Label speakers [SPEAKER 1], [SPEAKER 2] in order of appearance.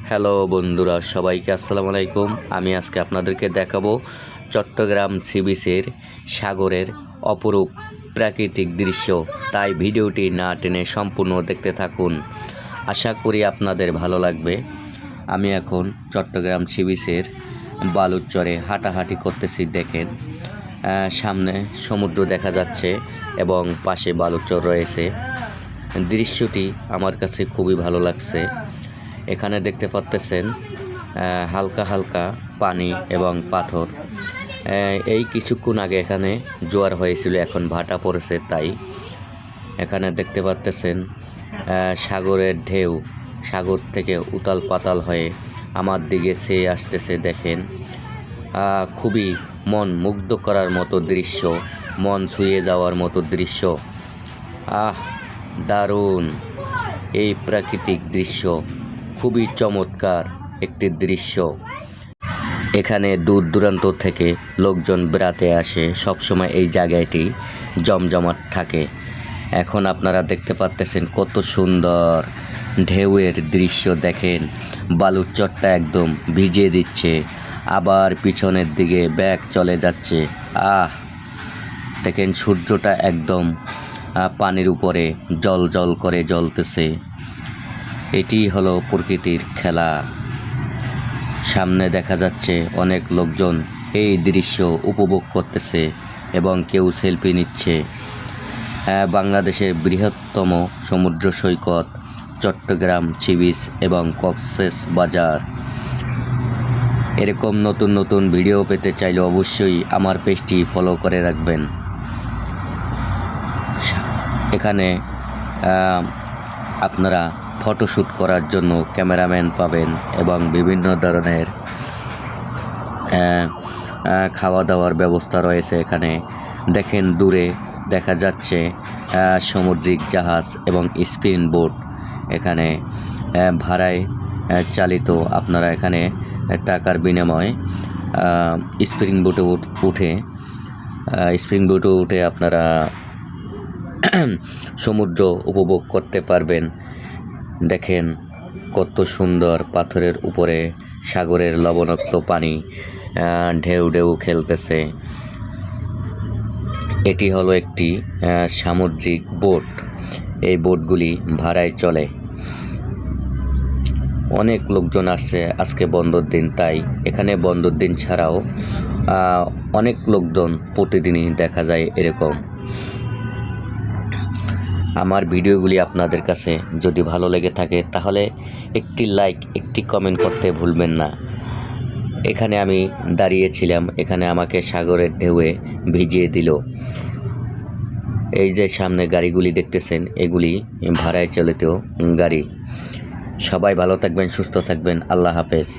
[SPEAKER 1] Hello বন্ধুরা, সবাইকে আসসালামু আলাইকুম। আমি আজকে আপনাদেরকে দেখাবো চট্টগ্রাম সি বিচের সাগরের অপরূপ প্রাকৃতিক দৃশ্য। তাই ভিডিওটি না টেনে সম্পূর্ণ দেখতে থাকুন, আশা করি আপনাদের ভালো লাগবে। আমি এখন চট্টগ্রাম সি বিচের বালুর চরে হাঁটাহাঁটি করতেছি। দেখেন, সামনে সমুদ্র দেখা যাচ্ছে এবং পাশে বালুচর রয়েছে। দৃশ্যটি আমার কাছে খুবই ভালো লাগছে। এখানে দেখতে পাচ্ছেন হালকা হালকা পানি এবং পাথর। এই কিছুক্ষণ আগে এখানে জোয়ার হয়েছিল, এখন ভাটা পড়েছে। তাই এখানে দেখতে পাচ্ছেন সাগরের ঢেউ সাগর থেকে উতাল পাতাল হয়ে আমার দিকে চেয়ে আসতেছে। দেখেন, খুবই মন মুগ্ধ করার মতো দৃশ্য, মন ছুঁয়ে যাওয়ার মতো দৃশ্য। দারুণ এই প্রাকৃতিক দৃশ্য, খুবই চমৎকার একটি দৃশ্য। এখানে দূর দূরান্ত থেকে লোকজন বেড়াতে আসে, সবসময় এই জায়গাটি জমজমাট থাকে। এখন আপনারা দেখতে পাচ্ছেন কত সুন্দর ঢেউয়ের দৃশ্য। দেখেন, বালুর চরটা একদম ভিজিয়ে দিচ্ছে, আবার পিছনের দিকে ব্যাগ চলে যাচ্ছে। দেখেন, সূর্যটা একদম পানির উপরে জল জল করে জ্বলতেছে। এটি হলো প্রকৃতির খেলা। সামনে দেখা যাচ্ছে অনেক লোকজন এই দৃশ্য উপভোগ করতেছে এবং কেউ সেলফি নিচ্ছে। বাংলাদেশের বৃহত্তম সমুদ্র সৈকত চট্টগ্রাম সি বিচ এবং কক্সবাজার। এরকম নতুন নতুন ভিডিও পেতে চাইলে অবশ্যই আমার পেজটি ফলো করে রাখবেন। এখানে আপনারা ফটোশ্যুট করার জন্য ক্যামেরাম্যান পাবেন এবং বিভিন্ন ধরনের খাওয়া দাওয়ার ব্যবস্থা রয়েছে এখানে। দেখেন, দূরে দেখা যাচ্ছে সামুদ্রিক জাহাজ এবং স্পিন বোট এখানে ভাড়ায় চালিত। আপনারা এখানে টাকার বিনিময়ে স্প্রিং বোটে উঠে আপনারা সমুদ্র উপভোগ করতে পারবেন। দেখেন, কত সুন্দর পাথরের উপরে সাগরের লবণাক্ত পানি ঢেউ ঢেউ খেলতেছে। এটি হলো একটি সামুদ্রিক বোট। এই বোটগুলি ভাড়ায় চলে। অনেক লোকজন আসছে, আজকে বন্ধর দিন, তাই এখানে বন্ধর দিন ছাড়াও অনেক লোকজন প্রতিদিনই দেখা যায় এরকম। আমার ভিডিওগুলি আপনাদের কাছে যদি ভালো লেগে থাকে তাহলে একটি লাইক, একটি কমেন্ট করতে ভুলবেন না। এখানে আমি দাঁড়িয়েছিলাম, এখানে আমাকে সাগরের ঢেউয়ে ভিজিয়ে দিল। এই যে সামনে গাড়িগুলি দেখতেছেন, এগুলি ভাড়ায় চালিত গাড়ি। সবাই ভালো থাকবেন, সুস্থ থাকবেন। আল্লাহ হাফেজ।